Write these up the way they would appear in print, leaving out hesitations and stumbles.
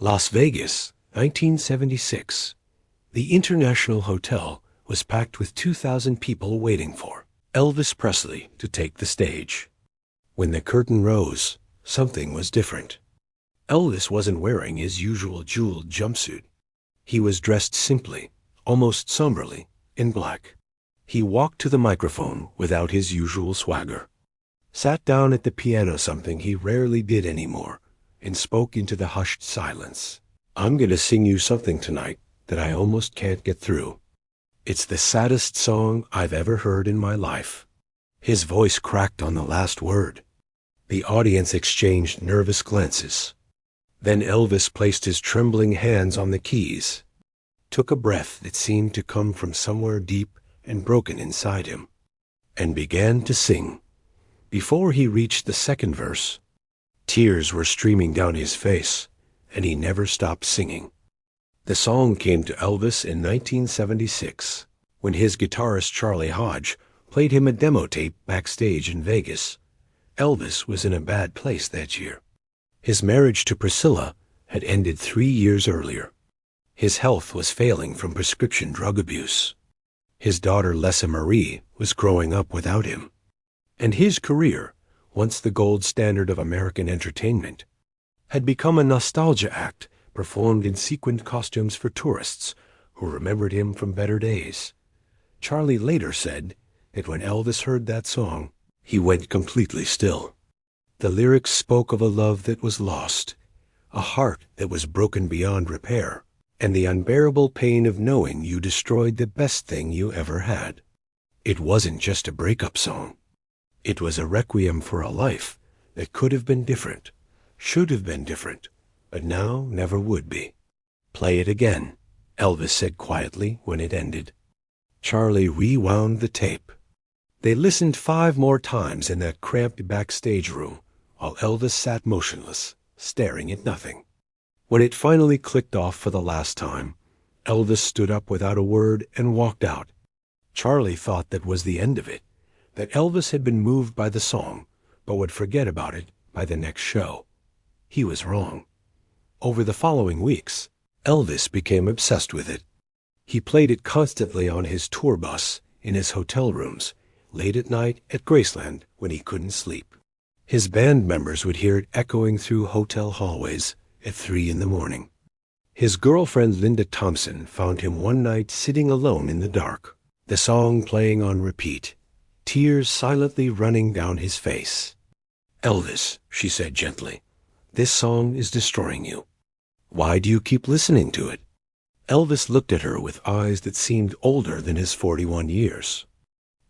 Las Vegas, 1976. The International Hotel was packed with 2,000 people waiting for Elvis Presley to take the stage. When the curtain rose, something was different. Elvis wasn't wearing his usual jeweled jumpsuit. He was dressed simply, almost somberly, in black. He walked to the microphone without his usual swagger, sat down at the piano, something he rarely did anymore, and spoke into the hushed silence. "I'm going to sing you something tonight that I almost can't get through. It's the saddest song I've ever heard in my life." His voice cracked on the last word. The audience exchanged nervous glances. Then Elvis placed his trembling hands on the keys, took a breath that seemed to come from somewhere deep and broken inside him, and began to sing. Before he reached the second verse, tears were streaming down his face, and he never stopped singing. The song came to Elvis in 1976, when his guitarist Charlie Hodge played him a demo tape backstage in Vegas. Elvis was in a bad place that year. His marriage to Priscilla had ended 3 years earlier. His health was failing from prescription drug abuse. His daughter Lessa Marie was growing up without him. And his career, once the gold standard of American entertainment, had become a nostalgia act performed in sequined costumes for tourists who remembered him from better days. Charlie later said that when Elvis heard that song, he went completely still. The lyrics spoke of a love that was lost, a heart that was broken beyond repair, and the unbearable pain of knowing you destroyed the best thing you ever had. It wasn't just a breakup song. It was a requiem for a life that could have been different, should have been different, but now never would be. "Play it again," Elvis said quietly when it ended. Charlie rewound the tape. They listened 5 more times in that cramped backstage room, while Elvis sat motionless, staring at nothing. When it finally clicked off for the last time, Elvis stood up without a word and walked out. Charlie thought that was the end of it, that Elvis had been moved by the song, but would forget about it by the next show. He was wrong. Over the following weeks, Elvis became obsessed with it. He played it constantly on his tour bus, in his hotel rooms, late at night at Graceland when he couldn't sleep. His band members would hear it echoing through hotel hallways at 3 in the morning. His girlfriend Linda Thompson found him one night sitting alone in the dark, the song playing on repeat, tears silently running down his face. "Elvis," she said gently, "this song is destroying you. Why do you keep listening to it?" Elvis looked at her with eyes that seemed older than his 41 years.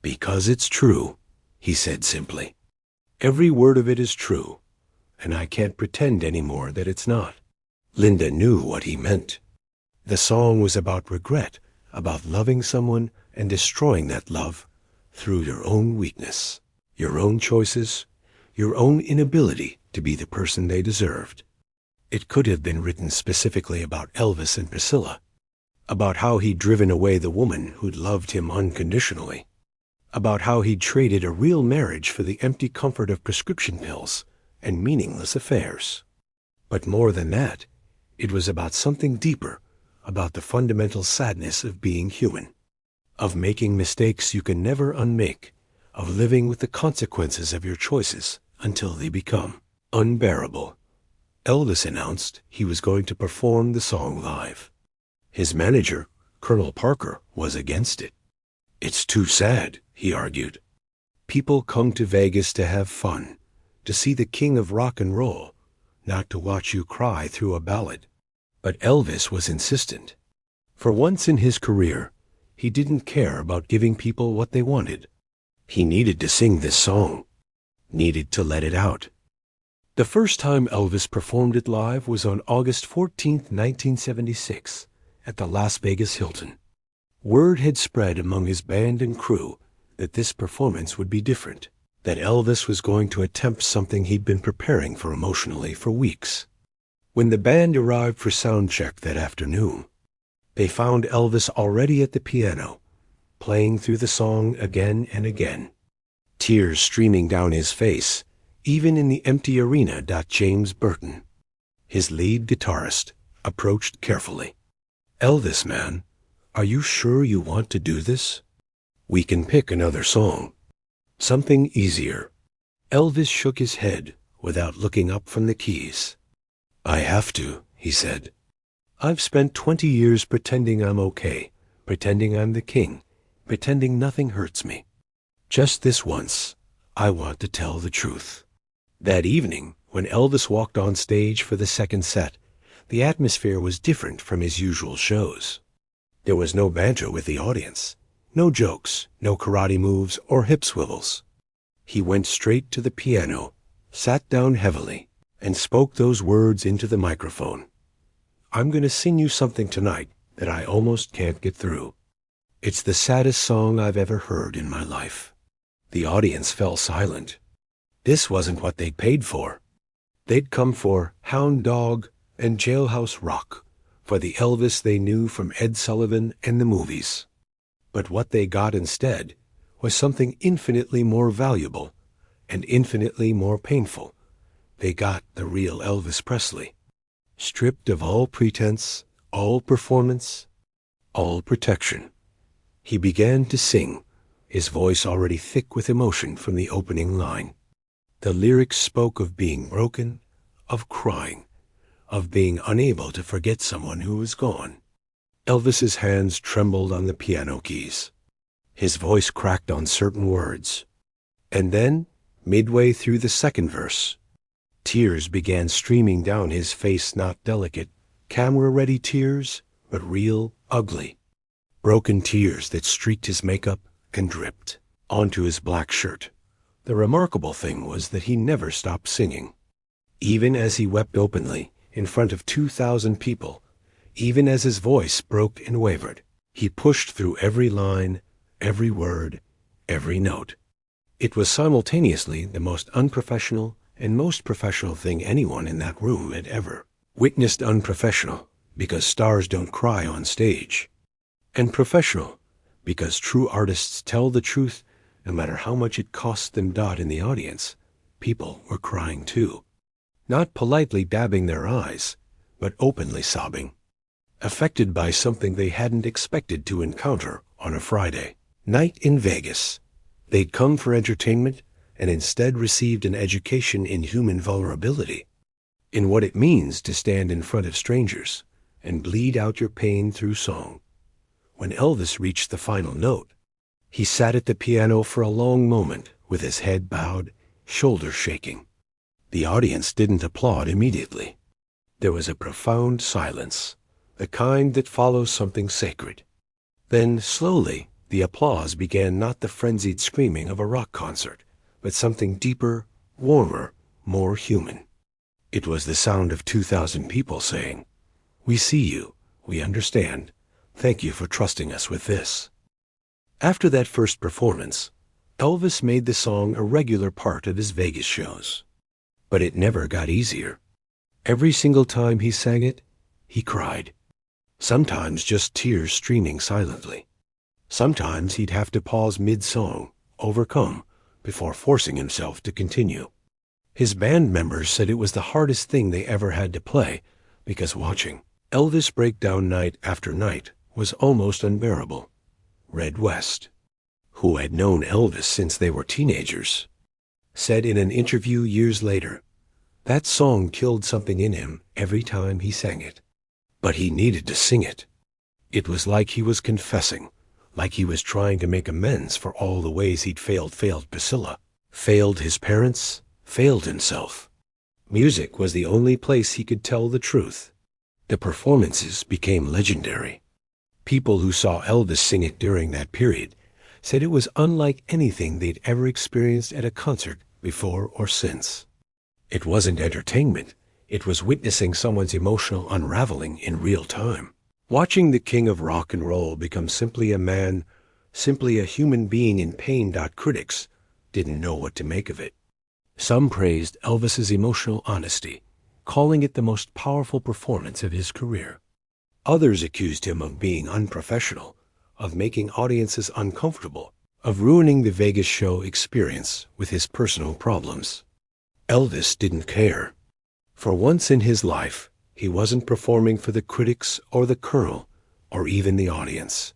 "Because it's true," he said simply. "Every word of it is true, and I can't pretend anymore that it's not." Linda knew what he meant. The song was about regret, about loving someone and destroying that love through your own weakness, your own choices, your own inability to be the person they deserved. It could have been written specifically about Elvis and Priscilla, about how he'd driven away the woman who'd loved him unconditionally, about how he'd traded a real marriage for the empty comfort of prescription pills and meaningless affairs. But more than that, it was about something deeper, about the fundamental sadness of being human, of making mistakes you can never unmake, of living with the consequences of your choices until they become unbearable. Elvis announced he was going to perform the song live. His manager, Colonel Parker, was against it. "It's too sad," he argued. "People come to Vegas to have fun, to see the king of rock and roll, not to watch you cry through a ballad." But Elvis was insistent. For once in his career, he didn't care about giving people what they wanted. He needed to sing this song, needed to let it out. The first time Elvis performed it live was on August 14, 1976, at the Las Vegas Hilton. Word had spread among his band and crew that this performance would be different, that Elvis was going to attempt something he'd been preparing for emotionally for weeks. When the band arrived for sound check that afternoon, they found Elvis already at the piano, playing through the song again and again, tears streaming down his face, even in the empty arena. James Burton, his lead guitarist, approached carefully. "Elvis, man, are you sure you want to do this? We can pick another song. Something easier." Elvis shook his head without looking up from the keys. "I have to," he said. "I've spent 20 years pretending I'm okay, pretending I'm the king, pretending nothing hurts me. Just this once, I want to tell the truth." That evening, when Elvis walked on stage for the second set, the atmosphere was different from his usual shows. There was no banter with the audience, no jokes, no karate moves or hip swivels. He went straight to the piano, sat down heavily, and spoke those words into the microphone. "I'm going to sing you something tonight that I almost can't get through. It's the saddest song I've ever heard in my life." The audience fell silent. This wasn't what they'd paid for. They'd come for Hound Dog and Jailhouse Rock, for the Elvis they knew from Ed Sullivan and the movies. But what they got instead was something infinitely more valuable and infinitely more painful. They got the real Elvis Presley, stripped of all pretense, all performance, all protection. He began to sing, his voice already thick with emotion from the opening line. The lyrics spoke of being broken, of crying, of being unable to forget someone who was gone. Elvis's hands trembled on the piano keys. His voice cracked on certain words. And then, midway through the second verse, tears began streaming down his face, not delicate, camera-ready tears, but real, ugly. Broken tears that streaked his makeup and dripped onto his black shirt. The remarkable thing was that he never stopped singing. Even as he wept openly in front of 2,000 people, even as his voice broke and wavered, he pushed through every line, every word, every note. It was simultaneously the most unprofessional and most professional thing anyone in that room had ever witnessed. Unprofessional, because stars don't cry on stage. And professional, because true artists tell the truth no matter how much it costs them. In the audience, people were crying too. Not politely dabbing their eyes, but openly sobbing. Affected by something they hadn't expected to encounter on a Friday night in Vegas. They'd come for entertainment and instead received an education in human vulnerability, in what it means to stand in front of strangers and bleed out your pain through song. When Elvis reached the final note, he sat at the piano for a long moment with his head bowed, shoulders shaking. The audience didn't applaud immediately. There was a profound silence, the kind that follows something sacred. Then, slowly, the applause began, not the frenzied screaming of a rock concert, but something deeper, warmer, more human. It was the sound of 2,000 people saying, "We see you, we understand. Thank you for trusting us with this." After that first performance, Elvis made the song a regular part of his Vegas shows. But it never got easier. Every single time he sang it, he cried. Sometimes just tears streaming silently. Sometimes he'd have to pause mid-song, overcome, before forcing himself to continue. His band members said it was the hardest thing they ever had to play, because watching Elvis break down night after night was almost unbearable. Red West, who had known Elvis since they were teenagers, said in an interview years later, that song killed something in him every time he sang it. But he needed to sing it. It was like he was confessing, like he was trying to make amends for all the ways he'd failed Priscilla, failed his parents, failed himself. Music was the only place he could tell the truth. The performances became legendary. People who saw Elvis sing it during that period said it was unlike anything they'd ever experienced at a concert before or since. It wasn't entertainment. It was witnessing someone's emotional unraveling in real time. Watching the king of rock and roll become simply a man, simply a human being in pain. Critics didn't know what to make of it. Some praised Elvis's emotional honesty, calling it the most powerful performance of his career. Others accused him of being unprofessional, of making audiences uncomfortable, of ruining the Vegas show experience with his personal problems. Elvis didn't care. For once in his life, He wasn't performing for the critics or the colonel or even the audience.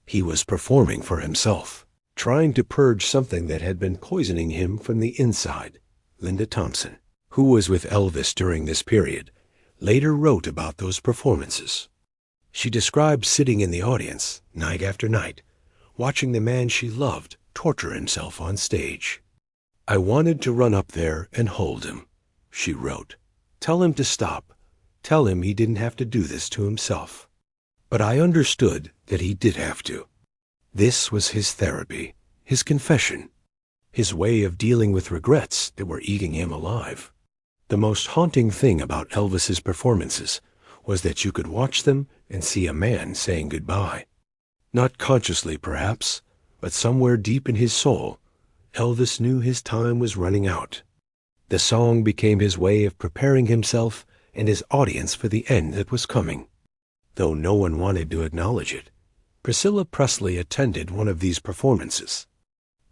He was performing for himself, trying to purge something that had been poisoning him from the inside. Linda Thompson, who was with Elvis during this period, later wrote about those performances. She described sitting in the audience, night after night, watching the man she loved torture himself on stage. "I wanted to run up there and hold him," she wrote. "Tell him to stop. Tell him he didn't have to do this to himself. But I understood that he did have to. This was his therapy, his confession, his way of dealing with regrets that were eating him alive." The most haunting thing about Elvis's performances was that you could watch them and see a man saying goodbye. Not consciously, perhaps, but somewhere deep in his soul, Elvis knew his time was running out. The song became his way of preparing himself and his audience for the end that was coming. Though no one wanted to acknowledge it, Priscilla Presley attended one of these performances,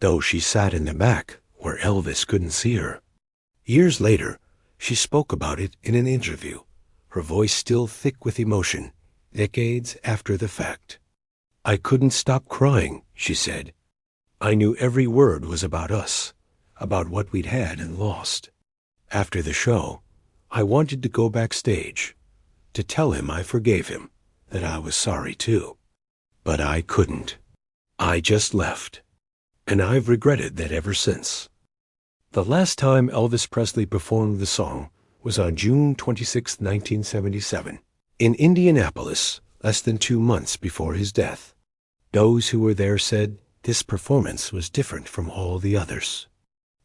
though she sat in the back where Elvis couldn't see her. Years later, she spoke about it in an interview, her voice still thick with emotion, decades after the fact. "I couldn't stop crying," she said. "I knew every word was about us, about what we'd had and lost. After the show, I wanted to go backstage, to tell him I forgave him, that I was sorry too. But I couldn't. I just left. And I've regretted that ever since." The last time Elvis Presley performed the song was on June 26, 1977, in Indianapolis, less than 2 months before his death. Those who were there said this performance was different from all the others.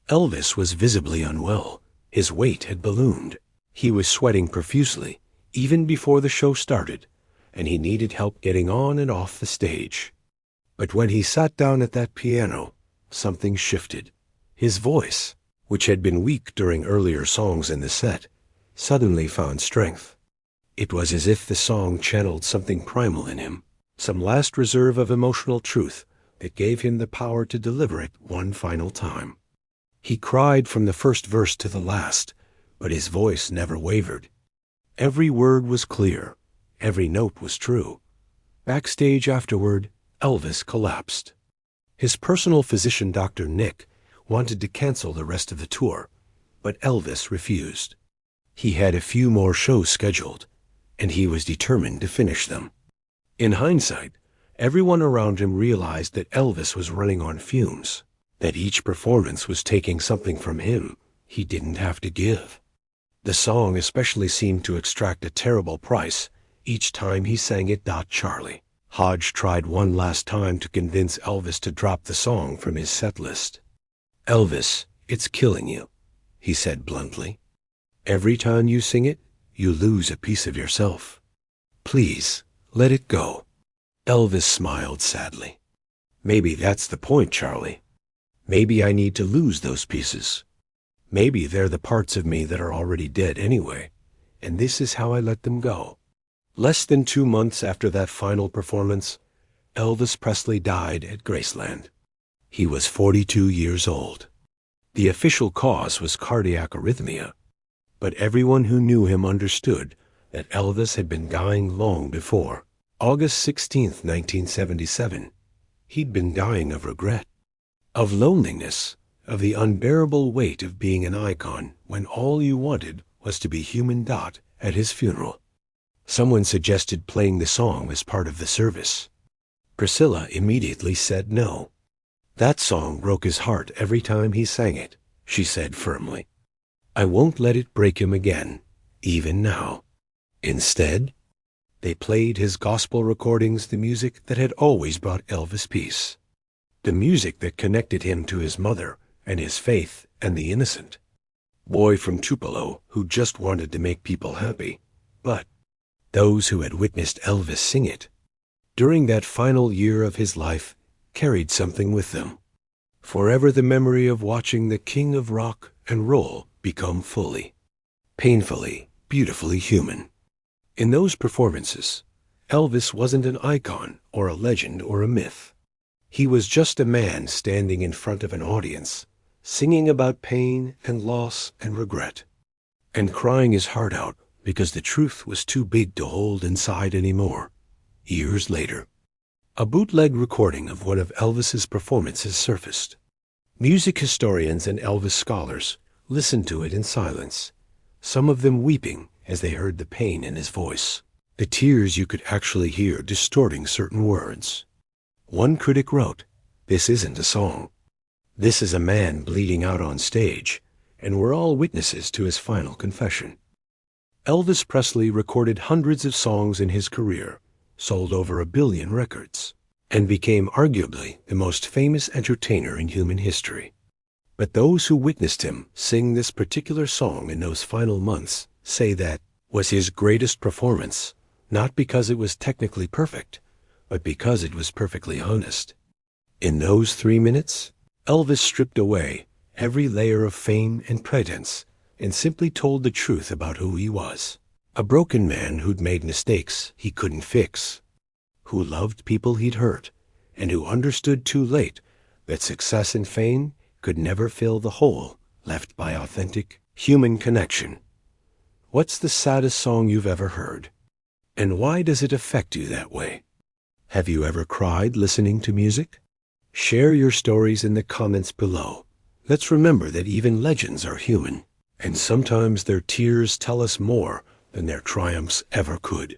Elvis was visibly unwell. His weight had ballooned. He was sweating profusely, even before the show started, and he needed help getting on and off the stage. But when he sat down at that piano, something shifted. His voice, which had been weak during earlier songs in the set, suddenly found strength. It was as if the song channeled something primal in him, some last reserve of emotional truth that gave him the power to deliver it one final time. He cried from the first verse to the last, but his voice never wavered. Every word was clear. Every note was true. Backstage afterward, Elvis collapsed. His personal physician, Dr. Nick, wanted to cancel the rest of the tour, but Elvis refused. He had a few more shows scheduled, and he was determined to finish them. In hindsight, everyone around him realized that Elvis was running on fumes, that each performance was taking something from him he didn't have to give. The song especially seemed to extract a terrible price each time he sang it. Charlie Hodge tried one last time to convince Elvis to drop the song from his set list. "Elvis, it's killing you," he said bluntly. "Every time you sing it, you lose a piece of yourself. Please, let it go." Elvis smiled sadly. "Maybe that's the point, Charlie. Maybe I need to lose those pieces. Maybe they're the parts of me that are already dead anyway, and this is how I let them go." Less than 2 months after that final performance, Elvis Presley died at Graceland. He was 42 years old. The official cause was cardiac arrhythmia, but everyone who knew him understood that Elvis had been dying long before. August 16, 1977, he'd been dying of regret, of loneliness, of the unbearable weight of being an icon when all you wanted was to be human. At his funeral, someone suggested playing the song as part of the service. Priscilla immediately said no. "That song broke his heart every time he sang it," she said firmly. "I won't let it break him again, even now." Instead, they played his gospel recordings, the music that had always brought Elvis peace, the music that connected him to his mother and his faith and the innocent boy from Tupelo who just wanted to make people happy. But those who had witnessed Elvis sing it during that final year of his life carried something with them. Forever the memory of watching the king of rock and roll become fully, painfully, beautifully human. In those performances, Elvis wasn't an icon or a legend or a myth. He was just a man standing in front of an audience, singing about pain and loss and regret, and crying his heart out because the truth was too big to hold inside anymore. Years later, a bootleg recording of one of Elvis's performances surfaced. Music historians and Elvis scholars listened to it in silence, some of them weeping as they heard the pain in his voice, the tears you could actually hear distorting certain words. One critic wrote, "This isn't a song. This is a man bleeding out on stage, and we're all witnesses to his final confession." Elvis Presley recorded hundreds of songs in his career, sold over 1 billion records, and became arguably the most famous entertainer in human history. But those who witnessed him sing this particular song in those final months say that was his greatest performance, not because it was technically perfect, but because it was perfectly honest. In those 3 minutes, Elvis stripped away every layer of fame and pretense and simply told the truth about who he was. A broken man who'd made mistakes he couldn't fix, who loved people he'd hurt, and who understood too late that success and fame could never fill the hole left by authentic human connection. What's the saddest song you've ever heard? And why does it affect you that way? Have you ever cried listening to music? Share your stories in the comments below. Let's remember that even legends are human, and sometimes their tears tell us more than their triumphs ever could.